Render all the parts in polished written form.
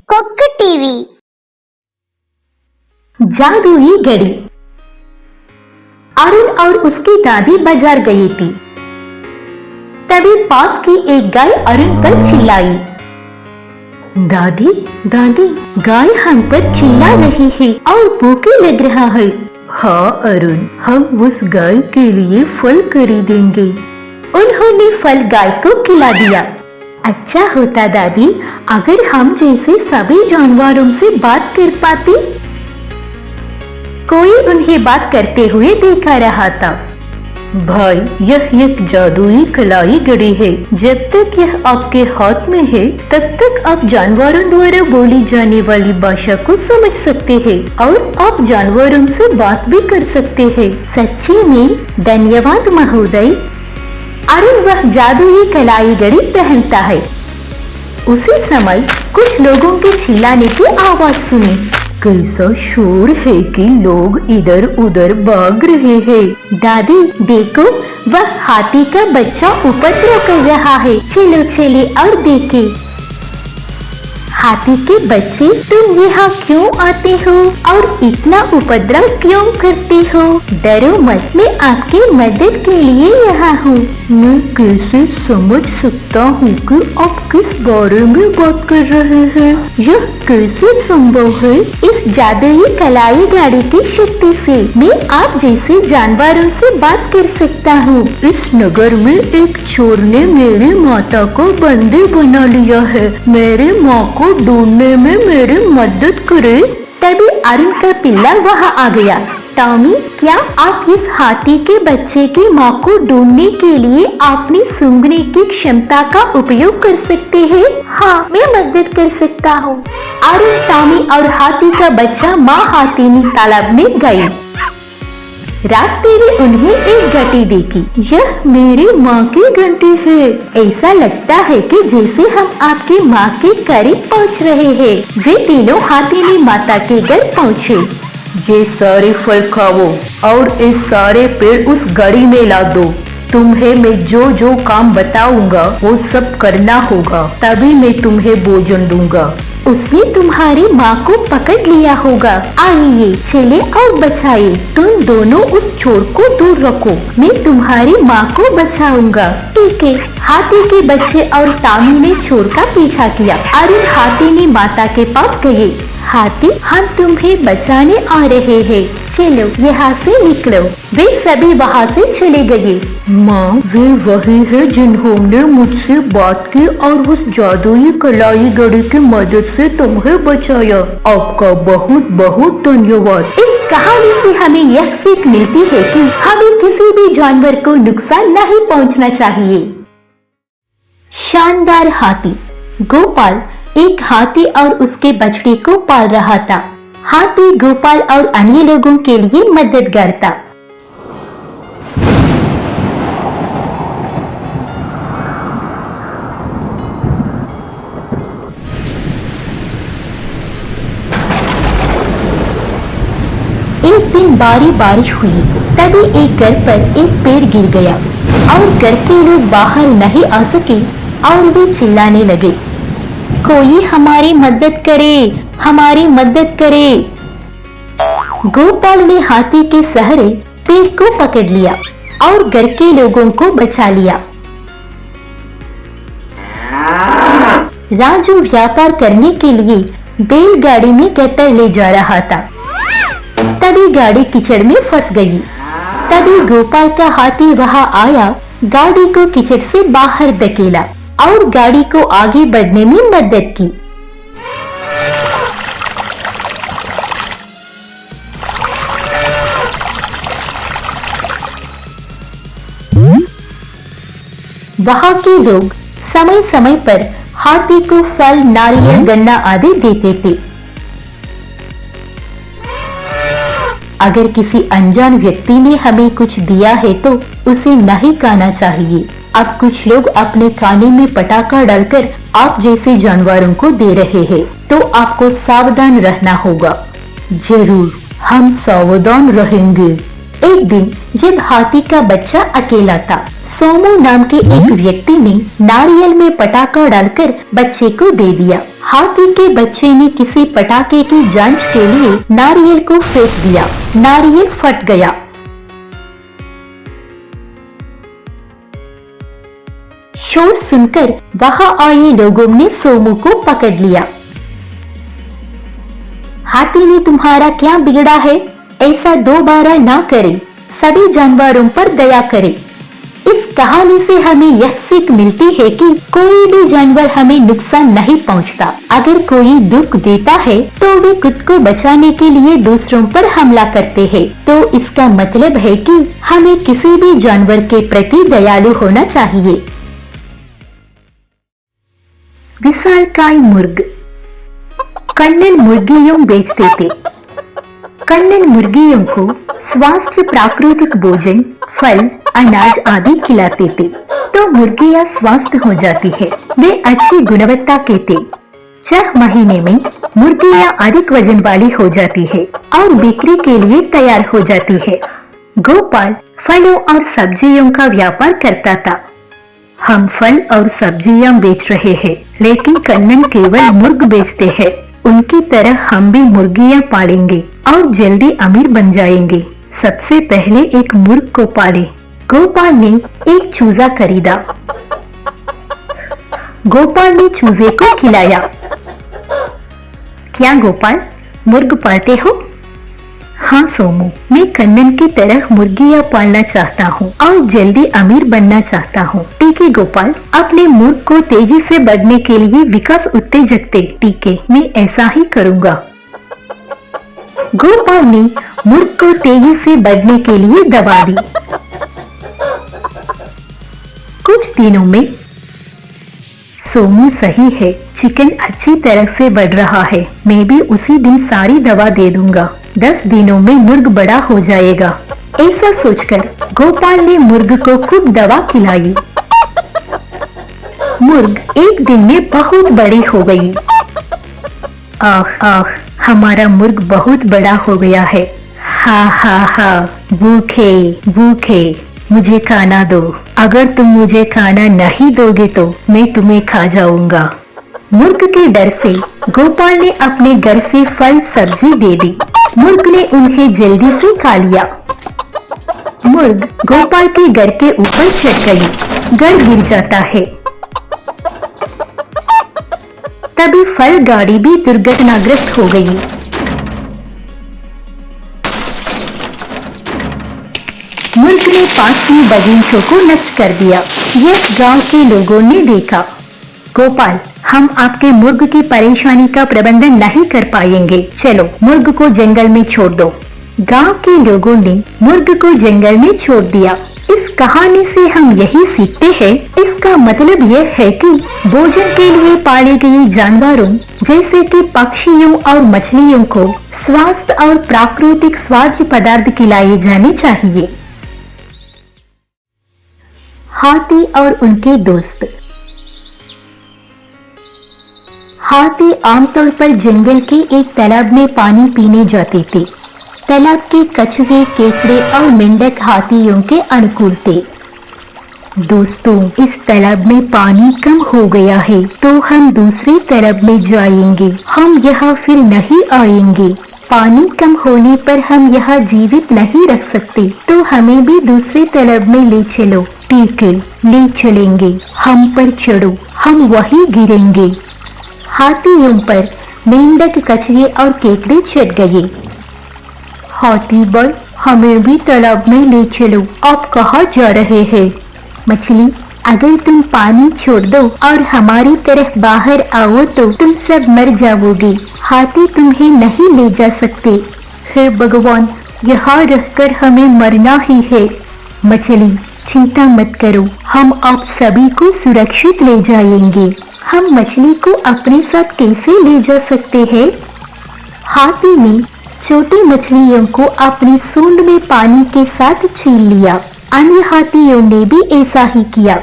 Cook TV. जादुई घड़ी। अरुण और उसकी दादी बाजार गई थी। तभी पास की एक गाय अरुण पर चिल्लाई, दादी दादी, गाय हम पर चिल्ला रही है और भूखी लग रहा है। हाँ अरुण, हम उस गाय के लिए फल खरीदेंगे। उन्होंने फल गाय को खिला दिया। अच्छा होता दादी अगर हम जैसे सभी जानवरों से बात कर पाते। कोई उन्हें बात करते हुए देखा रहा था। भाई, यह एक जादुई कलाई घड़ी है। जब तक यह आपके हाथ में है तब तक आप जानवरों द्वारा बोली जाने वाली भाषा को समझ सकते हैं और आप जानवरों से बात भी कर सकते हैं। सच्ची में धन्यवाद महोदय। अरुण वह जादुई कलाई घड़ी पहनता है। उसी समय कुछ लोगों के चिल्लाने की आवाज सुनी। कैसा शोर है कि लोग इधर उधर भाग रहे हैं। दादी देखो, वह हाथी का बच्चा उपद्रव कर रहा है। चलो चले और देखें। हाथी के बच्चे, तुम यहाँ क्यों आते हो और इतना उपद्रव क्यों करते हो? डरो मत, मैं आपकी मदद के लिए यहाँ हूँ। मैं कैसे समझ सकता हूँ कि आप किस बारे में बात कर रहे हैं? यह कैसे संभव है? इस जादुई कलाई घड़ी की शक्ति से मैं आप जैसे जानवरों से बात कर सकता हूँ। इस नगर में एक चोर ने मेरी माता को बंदी बना लिया है। मेरी माँ को ढूंढने में मेरी मदद करे। तभी अरुण का पिल्ला वहाँ आ गया। टॉमी, क्या आप इस हाथी के बच्चे की माँ को ढूंढने के लिए अपनी सूंघने की क्षमता का उपयोग कर सकते हैं? हाँ, मैं मदद कर सकता हूँ। अरुण, टॉमी और हाथी का बच्चा माँ हाथीनी तालाब में गए। रास्ते में उन्हें एक घंटी देखी। यह मेरी माँ की घंटी है। ऐसा लगता है कि जैसे हम आपकी माँ के करीब पहुँच रहे हैं। वे तीनों हाथीनी माता के घर पहुँचे। ये सारे फल खाओ और इस सारे पेड़ उस घड़ी में ला दो। तुम्हें मैं जो जो काम बताऊंगा वो सब करना होगा, तभी मैं तुम्हें भोजन दूंगा। उसने तुम्हारी माँ को पकड़ लिया होगा। आइए चले और बचाए। तुम दोनों उस चोर को दूर रखो, मैं तुम्हारी माँ को बचाऊंगा। ठीक है। हाथी के बच्चे और टॉमी ने चोर का पीछा किया। अरुण हाथीनी माता के पास गए। हाथी, हम तुम्हें बचाने आ रहे हैं, चलो यहाँ से निकलो। वे सभी वहाँ से चले गए। माँ, वे वही है जिन्होंने मुझसे बात की और उस जादुई कलाई घड़ी की मदद से तुम्हें बचाया। आपका बहुत बहुत धन्यवाद। इस कहानी से हमें यह सीख मिलती है कि हमें किसी भी जानवर को नुकसान नहीं पहुँचना चाहिए। शानदार हाथी। गोपाल एक हाथी और उसके बछड़े को पाल रहा था। हाथी गोपाल और अन्य लोगों के लिए मददगार था। एक दिन भारी बारिश हुई। तभी एक घर पर एक पेड़ गिर गया और घर के लोग बाहर नहीं आ सके और वे चिल्लाने लगे, कोई हमारी मदद करे, हमारी मदद करे। गोपाल ने हाथी के सहारे पेड़ को पकड़ लिया और घर के लोगों को बचा लिया। राजू व्यापार करने के लिए बैलगाड़ी में गट्टर ले जा रहा था। तभी गाड़ी कीचड़ में फंस गई। तभी गोपाल का हाथी वहां आया, गाड़ी को कीचड़ से बाहर धकेला और गाड़ी को आगे बढ़ने में मदद की। वहां के लोग समय समय पर हाथी को फल, नारियल, गन्ना आदि देते थे। अगर किसी अनजान व्यक्ति ने हमें कुछ दिया है तो उसे नहीं खाना चाहिए। अब कुछ लोग अपने खाने में पटाखा डालकर आप जैसे जानवरों को दे रहे हैं, तो आपको सावधान रहना होगा। जरूर, हम सावधान रहेंगे। एक दिन जब हाथी का बच्चा अकेला था, सोमू नाम के एक व्यक्ति ने नारियल में पटाखा डालकर बच्चे को दे दिया। हाथी के बच्चे ने किसी पटाखे की जांच के लिए नारियल को फेंक दिया। नारियल फट गया। शोर सुनकर वहां आए लोगों ने सोमू को पकड़ लिया। हाथी ने तुम्हारा क्या बिगड़ा है? ऐसा दोबारा ना करे, सभी जानवरों पर दया करे। इस कहानी से हमें यह सीख मिलती है कि कोई भी जानवर हमें नुकसान नहीं पहुंचता। अगर कोई दुख देता है तो वे खुद को बचाने के लिए दूसरों पर हमला करते हैं। तो इसका मतलब है कि हमें किसी भी जानवर के प्रति दयालु होना चाहिए। विशालकाय मुर्ग। कन्नन मुर्गियों बेचते थे। कन्नन मुर्गियों को स्वास्थ्य प्राकृतिक भोजन, फल, अनाज आदि खिलाते थे तो मुर्गियां स्वस्थ हो जाती है। वे अच्छी गुणवत्ता के थे। 6 महीने में मुर्गियां अधिक वजन वाली हो जाती है और बिक्री के लिए तैयार हो जाती है। गोपाल फलों और सब्जियों का व्यापार करता था। हम फल और सब्जियां बेच रहे हैं, लेकिन कन्नन केवल मुर्ग बेचते हैं। उनकी तरह हम भी मुर्गियां पालेंगे और जल्दी अमीर बन जाएंगे। सबसे पहले एक मुर्ग को पाले। गोपाल ने एक चूजा खरीदा। गोपाल ने चूजे को खिलाया। क्या गोपाल, मुर्ग पालते हो? हाँ सोमू, मैं कन्नन की तरह मुर्गियां पालना चाहता हूँ और जल्दी अमीर बनना चाहता हूँ। ठीक है गोपाल, अपने मुर्ग को तेजी से बढ़ने के लिए विकास उत्तेजक दे। ठीक है, मैं ऐसा ही करूँगा। गोपाल ने मुर्ग को तेजी से बढ़ने के लिए दवा दी। कुछ दिनों में सोमू सही है, चिकन अच्छी तरह से बढ़ रहा है। मैं भी उसी दिन सारी दवा दे दूंगा। 10 दिनों में मुर्ग बड़ा हो जाएगा। ऐसा सोचकर गोपाल ने मुर्ग को खूब दवा खिलाई। मुर्ग एक दिन में बहुत बड़ी हो गई। आह आह, हमारा मुर्ग बहुत बड़ा हो गया है। हा हा हा, भूखे भूखे, मुझे खाना दो। अगर तुम मुझे खाना नहीं दोगे तो मैं तुम्हें खा जाऊंगा। मुर्ग के डर से गोपाल ने अपने घर से फल सब्जी दे दी। मुर्ग ने उन्हें जल्दी से खा लिया। मुर्ग गोपाल के घर के ऊपर चढ़ गई। घर गिर जाता है। तभी फल गाड़ी भी दुर्घटनाग्रस्त हो गई। मुर्ग ने पास के बगीचों को नष्ट कर दिया। यह गांव के लोगों ने देखा। गोपाल, हम आपके मुर्ग की परेशानी का प्रबंधन नहीं कर पाएंगे। चलो मुर्ग को जंगल में छोड़ दो। गांव के लोगों ने मुर्ग को जंगल में छोड़ दिया। इस कहानी से हम यही सीखते हैं, इसका मतलब यह है कि भोजन के लिए पाले गए जानवरों जैसे कि पक्षियों और मछलियों को स्वास्थ्य और प्राकृतिक स्वास्थ्य पदार्थ खिलाए जाने चाहिए। हाथी और उनके दोस्त। हाथी आमतौर पर जंगल के एक तालाब में पानी पीने जाते थे। तालाब के कछुए, केकड़े और मेंढक हाथियों के अनुकूल थे। दोस्तों, इस तालाब में पानी कम हो गया है तो हम दूसरे तालाब में जाएंगे। हम यहाँ फिर नहीं आएंगे। पानी कम होने पर हम यहाँ जीवित नहीं रख सकते, तो हमें भी दूसरे तालाब में ले चलो। ठीक है, ले चलेंगे। हम पर चढ़ो, हम वहीं गिरेंगे। हाथियों पर मेंढक, कछुए और केकड़े चढ़ गए। हाथी बल, हमें भी तालाब में ले चलो। आप कहाँ जा रहे हैं? मछली, अगर तुम पानी छोड़ दो और हमारी तरफ बाहर आओ तो तुम सब मर जाओगे। हाथी तुम्हें नहीं ले जा सकते। हे भगवान, यहाँ रहकर हमें मरना ही है। मछली, चिंता मत करो, हम आप सभी को सुरक्षित ले जाएंगे। हम मछली को अपने साथ कैसे ले जा सकते हैं? हाथी ने छोटी मछलियों को अपनी सूंड में पानी के साथ छीन लिया। अन्य हाथियों ने भी ऐसा ही किया।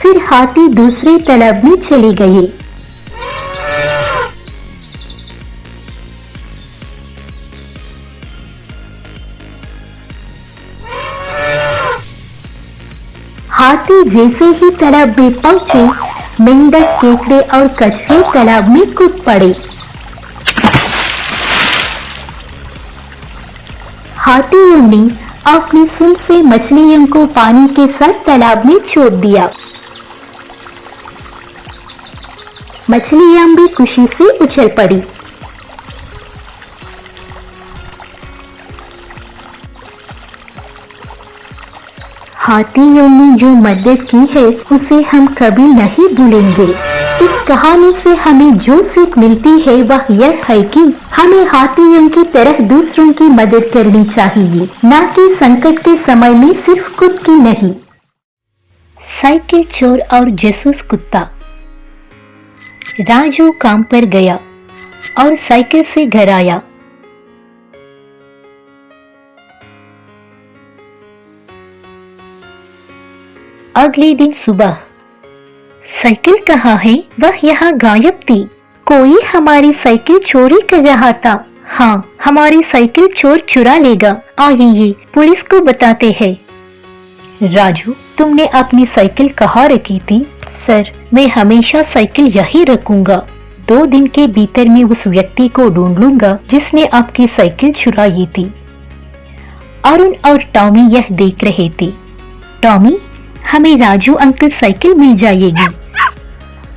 फिर हाथी दूसरे तालाब में चले गए। हाथी जैसे ही तालाब में पहुंचे, मेंढक, केकड़े और कछुए तालाब में कूद पड़े। हाथियों ने अपनी सूंड से मछलियों को पानी के साथ तालाब में छोड़ दिया। मछलियां भी खुशी से उछल पड़ी। हाथियों ने जो मदद की है उसे हम कभी नहीं भूलेंगे। इस कहानी से हमें जो सीख मिलती है वह यह है कि हमें हाथियों की तरह दूसरों की मदद करनी चाहिए, न कि संकट के समय में सिर्फ खुद की नहीं। साइकिल चोर और जासूस कुत्ता। राजू काम पर गया और साइकिल से घर आया। अगले दिन सुबह, साइकिल कहाँ है? वह यहाँ गायब थी। कोई हमारी साइकिल चोरी कर रहा था। हाँ, हमारी साइकिल चोर चुरा लेगा। आइए पुलिस को बताते हैं। राजू, तुमने अपनी साइकिल कहाँ रखी थी? सर, मैं हमेशा साइकिल यही रखूंगा। 2 दिन के भीतर मैं उस व्यक्ति को ढूंढ लूंगा जिसने आपकी साइकिल चुराई थी। अरुण और टॉमी यह देख रहे थे। टॉमी, हमें राजू अंकल साइकिल मिल जाएगी।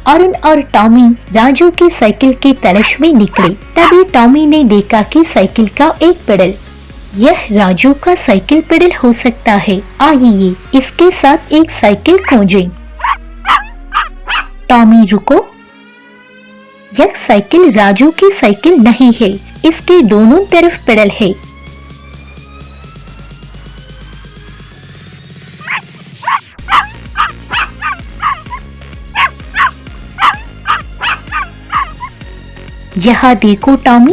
अरुण और टॉमी राजू की साइकिल की तलाश में निकले। तभी टॉमी ने देखा कि साइकिल का एक पेडल, यह राजू का साइकिल पेडल हो सकता है। आइए इसके साथ एक साइकिल खोजें। टॉमी, रुको, यह साइकिल राजू की साइकिल नहीं है। इसके दोनों तरफ पेडल है। यहाँ देखो टॉमी,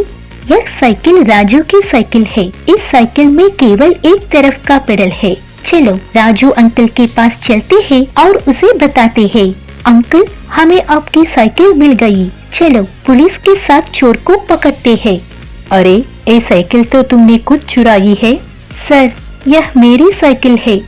यह साइकिल राजू की साइकिल है। इस साइकिल में केवल एक तरफ का पेडल है। चलो राजू अंकल के पास चलते हैं और उसे बताते हैं। अंकल, हमें आपकी साइकिल मिल गई। चलो पुलिस के साथ चोर को पकड़ते हैं। अरे, ये साइकिल तो तुमने खुद चुराई है। सर, यह मेरी साइकिल है।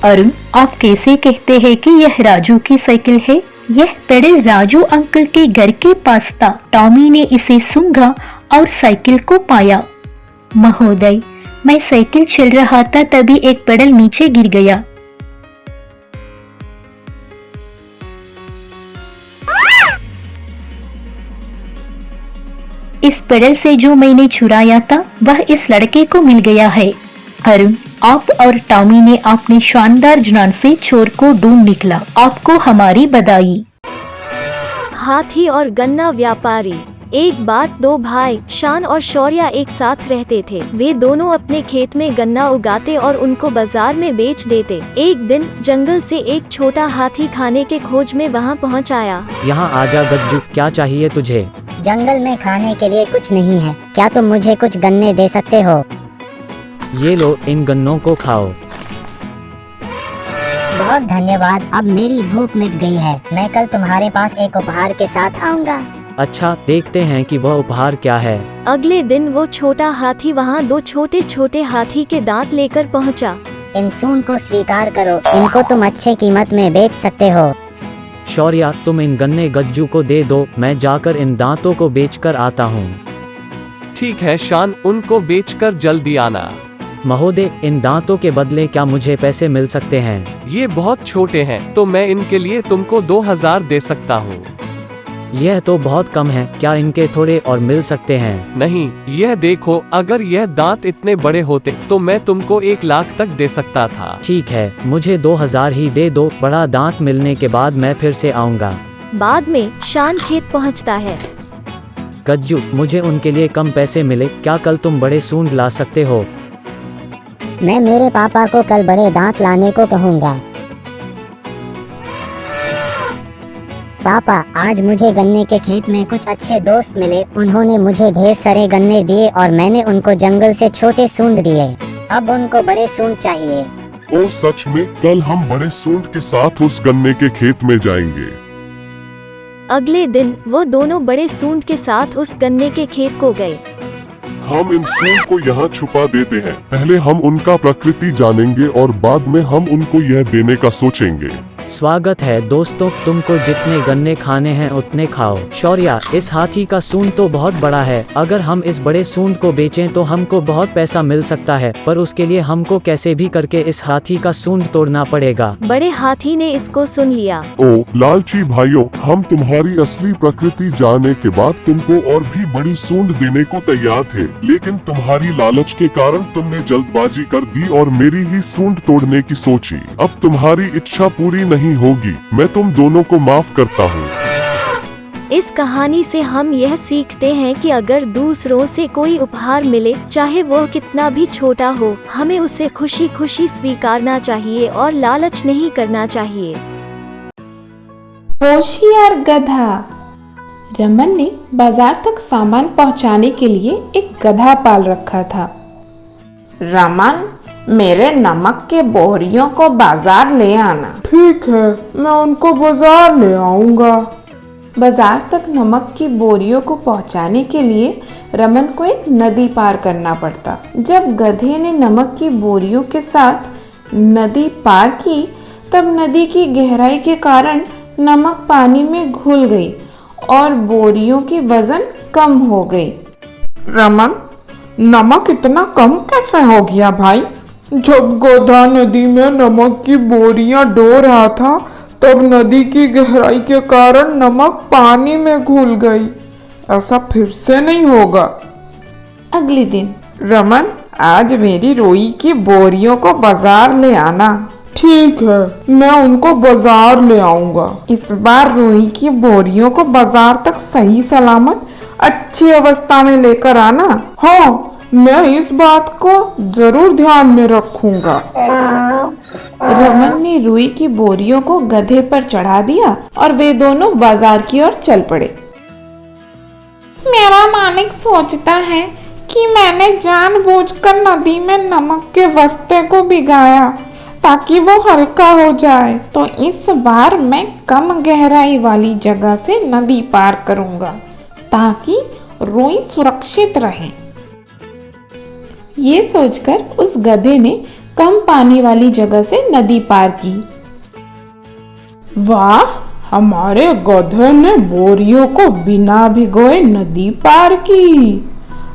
अरुण, आप कैसे कहते हैं कि यह राजू की साइकिल है? यह पेडल राजू अंकल के घर के पास था। टॉमी ने इसे सूंघा और साइकिल को पाया। महोदय, मैं साइकिल चल रहा था तभी एक पेडल नीचे गिर गया। इस पेडल से जो मैंने चुराया था वह इस लड़के को मिल गया है। अरुण, आप और टॉमी ने अपने शानदार जुनून से चोर को ढूंढ निकला। आपको हमारी बधाई। हाथी और गन्ना व्यापारी। एक बार 2 भाई शान और शौर्य एक साथ रहते थे। वे दोनों अपने खेत में गन्ना उगाते और उनको बाजार में बेच देते। एक दिन जंगल से एक छोटा हाथी खाने के खोज में वहां पहुंच आया। यहाँ आजा गज्जू, क्या चाहिए तुझे? जंगल में खाने के लिए कुछ नहीं है, क्या तुम मुझे कुछ गन्ने दे सकते हो? ये लो, इन गन्नों को खाओ। बहुत धन्यवाद, अब मेरी भूख मिट गई है। मैं कल तुम्हारे पास एक उपहार के साथ आऊँगा। अच्छा, देखते हैं कि वह उपहार क्या है। अगले दिन वो छोटा हाथी वहाँ 2 छोटे छोटे हाथी के दांत लेकर पहुँचा। इन सूंड को स्वीकार करो, इनको तुम अच्छे कीमत में बेच सकते हो। शौर्य, तुम इन गन्ने गज्जू को दे दो, मैं जाकर इन दांतों को बेचकर आता हूँ। ठीक है शान, उनको बेचकर जल्दी आना। महोदय, इन दांतों के बदले क्या मुझे पैसे मिल सकते हैं? ये बहुत छोटे हैं, तो मैं इनके लिए तुमको 2000 दे सकता हूँ। यह तो बहुत कम है, क्या इनके थोड़े और मिल सकते हैं? नहीं, यह देखो, अगर यह दांत इतने बड़े होते तो मैं तुमको 1 लाख तक दे सकता था। ठीक है, मुझे 2000 ही दे दो। बड़ा दांत मिलने के बाद मैं फिर से आऊँगा। बाद में शान खेत पहुँचता है। गज्जू, मुझे उनके लिए कम पैसे मिले, क्या कल तुम बड़े सूंड ला सकते हो? मैं मेरे पापा को कल बड़े दांत लाने को कहूँगा। पापा, आज मुझे गन्ने के खेत में कुछ अच्छे दोस्त मिले। उन्होंने मुझे ढेर सारे गन्ने दिए और मैंने उनको जंगल से छोटे सूंड दिए। अब उनको बड़े सूंड चाहिए। ओ सच में, कल हम बड़े सूंड के साथ उस गन्ने के खेत में जाएंगे। अगले दिन वो दोनों बड़े सूंड के साथ उस गन्ने के खेत को गए। हम इन सूंड को यहाँ छुपा देते हैं। पहले हम उनका प्रकृति जानेंगे और बाद में हम उनको यह देने का सोचेंगे। स्वागत है दोस्तों, तुमको जितने गन्ने खाने हैं उतने खाओ। शौर्या, इस हाथी का सूंड तो बहुत बड़ा है। अगर हम इस बड़े सूंड को बेचें तो हमको बहुत पैसा मिल सकता है, पर उसके लिए हमको कैसे भी करके इस हाथी का सूंड तोड़ना पड़ेगा। बड़े हाथी ने इसको सुन लिया। ओ लालची भाइयों, हम तुम्हारी असली प्रकृति जानने के बाद तुमको और भी बड़ी सूंड देने को तैयार थे, लेकिन तुम्हारी लालच के कारण तुमने जल्दबाजी कर दी और मेरी ही सूंड तोड़ने की सोची। अब तुम्हारी इच्छा पूरी नहीं होगी। मैं तुम दोनों को माफ करता हूँ। इस कहानी से हम यह सीखते हैं कि अगर दूसरों से कोई उपहार मिले, चाहे वो कितना भी छोटा हो, हमें उसे खुशी खुशी स्वीकारना चाहिए और लालच नहीं करना चाहिए। होशियार गधा। रमन ने बाजार तक सामान पहुंचाने के लिए एक गधा पाल रखा था। रमन, मेरे नमक के बोरियों को बाजार ले आना। ठीक है, मैं उनको बाजार ले आऊंगा। बाजार तक नमक की बोरियों को पहुंचाने के लिए रमन को एक नदी पार करना पड़ता। जब गधे ने नमक की बोरियों के साथ नदी पार की, तब नदी की गहराई के कारण नमक पानी में घुल गई और बोरियों की वजन कम हो गई। रमन, नमक इतना कम कैसे हो गया भाई? जब गधा नदी में नमक की बोरियां ढो रहा था, तब नदी की गहराई के कारण नमक पानी में घुल गई। ऐसा फिर से नहीं होगा। अगले दिन। रमन, आज मेरी रुई की बोरियों को बाजार ले आना। ठीक है, मैं उनको बाजार ले आऊंगा। इस बार रुई की बोरियों को बाजार तक सही सलामत अच्छी अवस्था में लेकर आना। हाँ, मैं इस बात को जरूर ध्यान में रखूंगा। रमन ने रुई की बोरियों को गधे पर चढ़ा दिया और वे दोनों बाजार की ओर चल पड़े। मेरा मालिक सोचता है कि मैंने जानबूझकर नदी में नमक के वस्ते को भिगाया ताकि वो हल्का हो जाए, तो इस बार मैं कम गहराई वाली जगह से नदी पार करूंगा ताकि रुई सुरक्षित रहे। ये सोचकर उस गधे ने कम पानी वाली जगह से नदी पार की। वाह, हमारे गधे ने बोरियों को बिना भिगोए नदी पार की।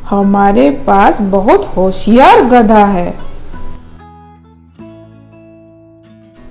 हमारे पास बहुत होशियार गधा है।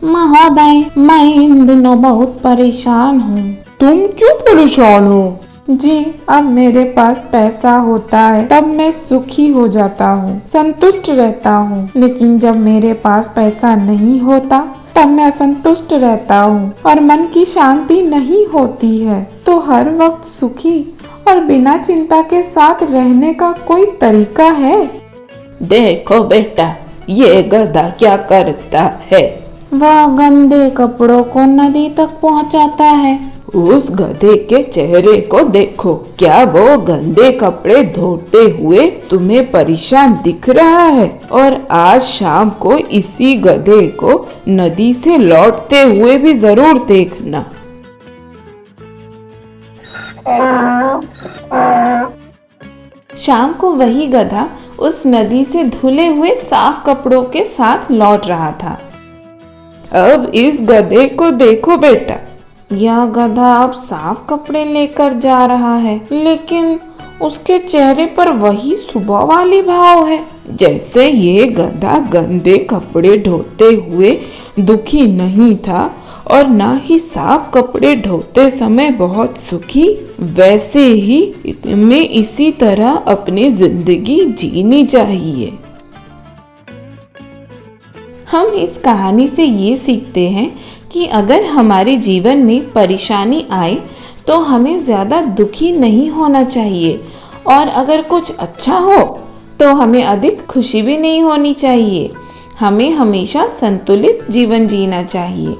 महोदय, मैं इन दिनों बहुत परेशान हूँ। तुम क्यों परेशान हो? जी, अब मेरे पास पैसा होता है तब मैं सुखी हो जाता हूँ, संतुष्ट रहता हूँ, लेकिन जब मेरे पास पैसा नहीं होता तब मैं असंतुष्ट रहता हूँ और मन की शांति नहीं होती है। तो हर वक्त सुखी और बिना चिंता के साथ रहने का कोई तरीका है? देखो बेटा, ये गधा क्या करता है। वह गंदे कपड़ों को नदी तक पहुँचाता है। उस गधे के चेहरे को देखो, क्या वो गंदे कपड़े धोते हुए तुम्हें परेशान दिख रहा है? और आज शाम को इसी गधे को नदी से लौटते हुए भी जरूर देखना। शाम को वही गधा उस नदी से धुले हुए साफ कपड़ों के साथ लौट रहा था। अब इस गधे को देखो बेटा, यह गधा अब साफ कपड़े लेकर जा रहा है, लेकिन उसके चेहरे पर वही सुबह वाली भाव है। जैसे ये गधा गंदे कपड़े धोते हुए दुखी नहीं था और ना ही साफ कपड़े धोते समय बहुत सुखी, वैसे ही हमें इसी तरह अपनी जिंदगी जीनी चाहिए। हम इस कहानी से ये सीखते हैं कि अगर हमारे जीवन में परेशानी आए तो हमें ज़्यादा दुखी नहीं होना चाहिए, और अगर कुछ अच्छा हो तो हमें अधिक खुशी भी नहीं होनी चाहिए। हमें हमेशा संतुलित जीवन जीना चाहिए।